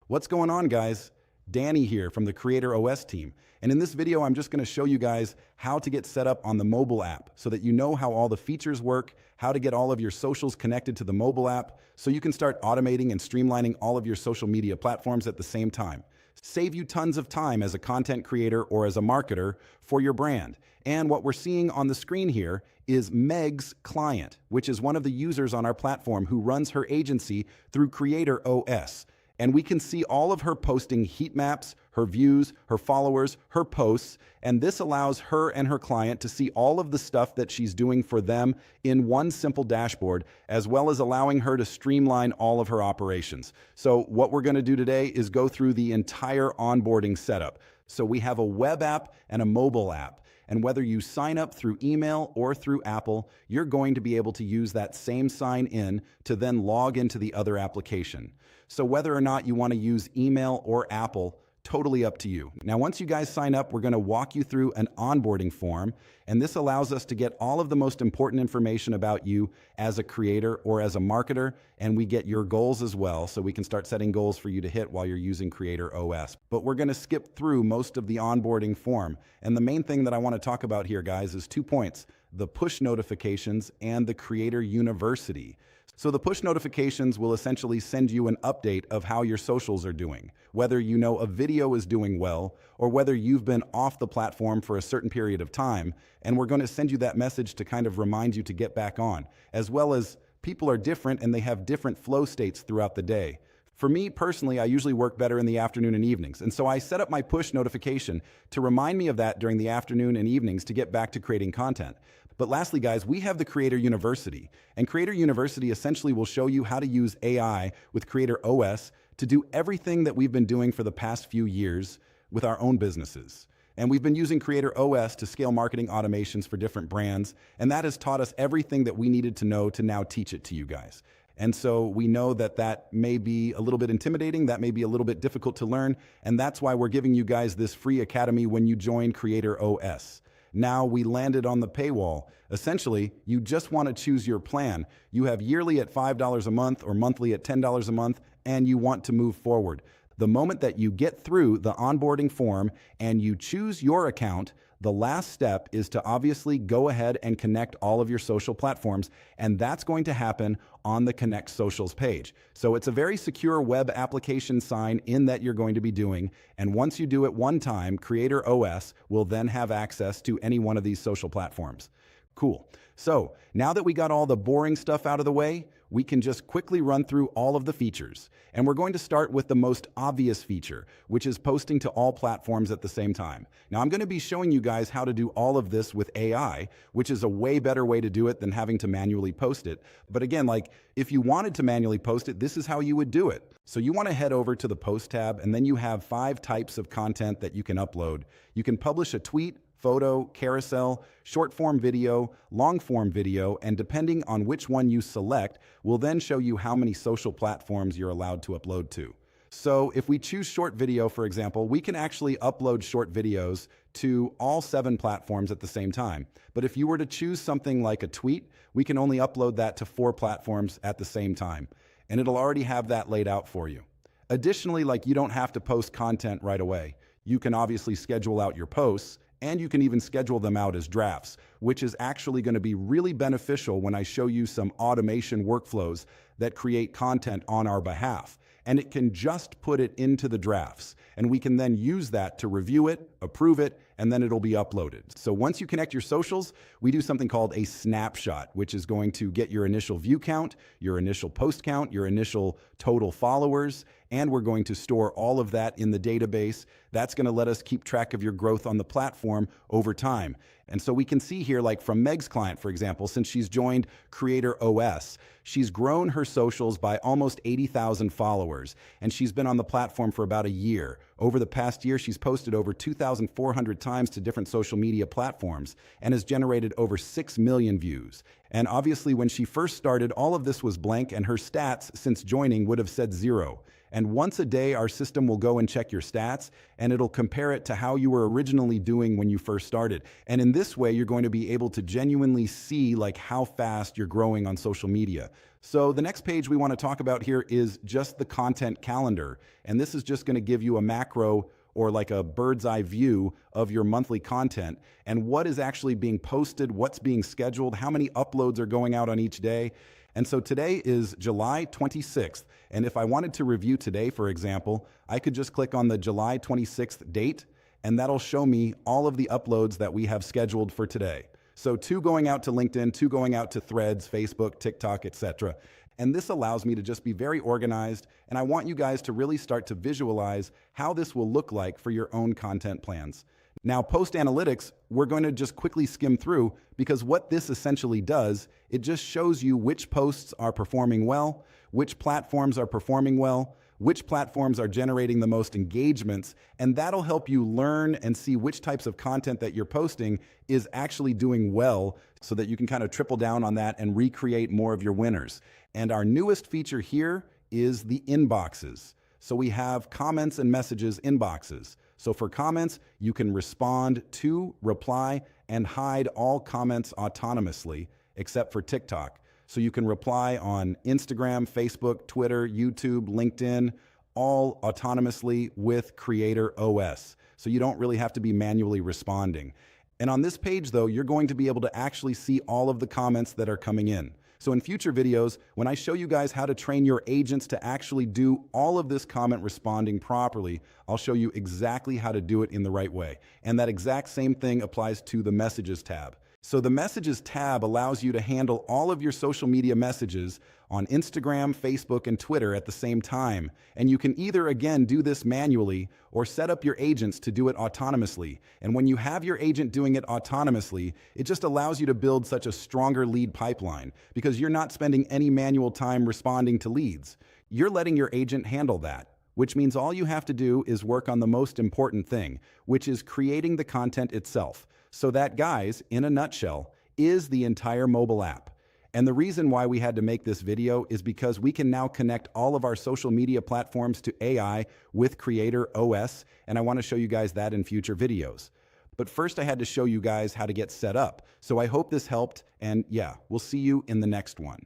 What's going on, guys? Danny here from the Creator OS team. And in this video, I'm just going to show you guys how to get set up on the mobile app so that you know how all the features work, how to get all of your socials connected to the mobile app so you can start automating and streamlining all of your social media platforms at the same time. Save you tons of time as a content creator or as a marketer for your brand. And what we're seeing on the screen here is Meg's client, which is one of the users on our platform who runs her agency through Creator OS. And we can see all of her posting heat maps, her views, her followers, her posts, and this allows her and her client to see all of the stuff that she's doing for them in one simple dashboard, as well as allowing her to streamline all of her operations. So what we're going to do today is go through the entire onboarding setup. So we have a web app and a mobile app. And whether you sign up through email or through Apple, you're going to be able to use that same sign in to then log into the other application. So whether or not you want to use email or Apple, totally up to you. Now, once you guys sign up, we're going to walk you through an onboarding form, and this allows us to get all of the most important information about you as a creator or as a marketer, and we get your goals as well, so we can start setting goals for you to hit while you're using Creator OS. But we're going to skip through most of the onboarding form, and the main thing that I want to talk about here, guys, is 2 points: the push notifications and the Creator University. So the push notifications will essentially send you an update of how your socials are doing, whether you know a video is doing well or whether you've been off the platform for a certain period of time, and we're going to send you that message to kind of remind you to get back on, as well as people are different and they have different flow states throughout the day. For me personally, I usually work better in the afternoon and evenings, and so I set up my push notification to remind me of that during the afternoon and evenings to get back to creating content. But lastly, guys, we have the Creator University, and Creator University essentially will show you how to use AI with Creator OS to do everything that we've been doing for the past few years with our own businesses. And we've been using Creator OS to scale marketing automations for different brands, and that has taught us everything that we needed to know to now teach it to you guys. And so we know that that may be a little bit intimidating, that may be a little bit difficult to learn, and that's why we're giving you guys this free academy when you join Creator OS. Now we landed on the paywall. Essentially, you just want to choose your plan. You have yearly at $5 a month or monthly at $10 a month, and you want to move forward. The moment that you get through the onboarding form and you choose your account, the last step is to obviously go ahead and connect all of your social platforms, and that's going to happen on the Connect Socials page. So it's a very secure web application sign in that you're going to be doing, and once you do it one time, Creator OS will then have access to any one of these social platforms. Cool. So now that we got all the boring stuff out of the way, we can just quickly run through all of the features. And we're going to start with the most obvious feature, which is posting to all platforms at the same time. Now, I'm going to be showing you guys how to do all of this with AI, which is a way better way to do it than having to manually post it. But again, like if you wanted to manually post it, this is how you would do it. So you want to head over to the Post tab, and then you have 5 types of content that you can upload. You can publish a tweet, photo, carousel, short-form video, long-form video, and depending on which one you select, will then show you how many social platforms you're allowed to upload to. So if we choose short video, for example, we can actually upload short videos to all 7 platforms at the same time. But if you were to choose something like a tweet, we can only upload that to 4 platforms at the same time. And it'll already have that laid out for you. Additionally, like you don't have to post content right away. You can obviously schedule out your posts, and you can even schedule them out as drafts, which is actually going to be really beneficial when I show you some automation workflows that create content on our behalf. And it can just put it into the drafts, and we can then use that to review it, approve it, and then it'll be uploaded. So once you connect your socials, we do something called a snapshot, which is going to get your initial view count, your initial post count, your initial total followers, and we're going to store all of that in the database. That's going to let us keep track of your growth on the platform over time. And so we can see here, like from Meg's client, for example, since she's joined Creator OS, she's grown her socials by almost 80,000 followers, and she's been on the platform for about a year. Over the past year, she's posted over 2,400 times to different social media platforms and has generated over 6 million views. And obviously, when she first started, all of this was blank, and her stats since joining would have said 0. And once a day, our system will go and check your stats, and it'll compare it to how you were originally doing when you first started. And in this way, you're going to be able to genuinely see like how fast you're growing on social media. So the next page we want to talk about here is just the content calendar. And this is just going to give you a macro or like a bird's eye view of your monthly content and what is actually being posted, what's being scheduled, how many uploads are going out on each day. And so today is July 26th. And if I wanted to review today, for example, I could just click on the July 26th date, and that'll show me all of the uploads that we have scheduled for today. So 2 going out to LinkedIn, 2 going out to Threads, Facebook, TikTok, etc. And this allows me to just be very organized, and I want you guys to really start to visualize how this will look like for your own content plans. Now, post analytics, we're going to just quickly skim through because what this essentially does, it just shows you which posts are performing well, which platforms are performing well, which platforms are generating the most engagements, and that'll help you learn and see which types of content that you're posting is actually doing well so that you can kind of triple down on that and recreate more of your winners. And our newest feature here is the inboxes. So we have comments and messages inboxes. So for comments, you can respond to, reply, and hide all comments autonomously, except for TikTok. So you can reply on Instagram, Facebook, Twitter, YouTube, LinkedIn, all autonomously with Creator OS. So you don't really have to be manually responding. And on this page, though, you're going to be able to actually see all of the comments that are coming in. So in future videos, when I show you guys how to train your agents to actually do all of this comment responding properly, I'll show you exactly how to do it in the right way. And that exact same thing applies to the Messages tab. So the Messages tab allows you to handle all of your social media messages on Instagram, Facebook, and Twitter at the same time. And you can either, again, do this manually or set up your agents to do it autonomously. And when you have your agent doing it autonomously, it just allows you to build such a stronger lead pipeline because you're not spending any manual time responding to leads. You're letting your agent handle that, which means all you have to do is work on the most important thing, which is creating the content itself. So that, guys, in a nutshell, is the entire mobile app. And the reason why we had to make this video is because we can now connect all of our social media platforms to AI with Creator OS, and I want to show you guys that in future videos. But first I had to show you guys how to get set up. So I hope this helped, and yeah, we'll see you in the next one.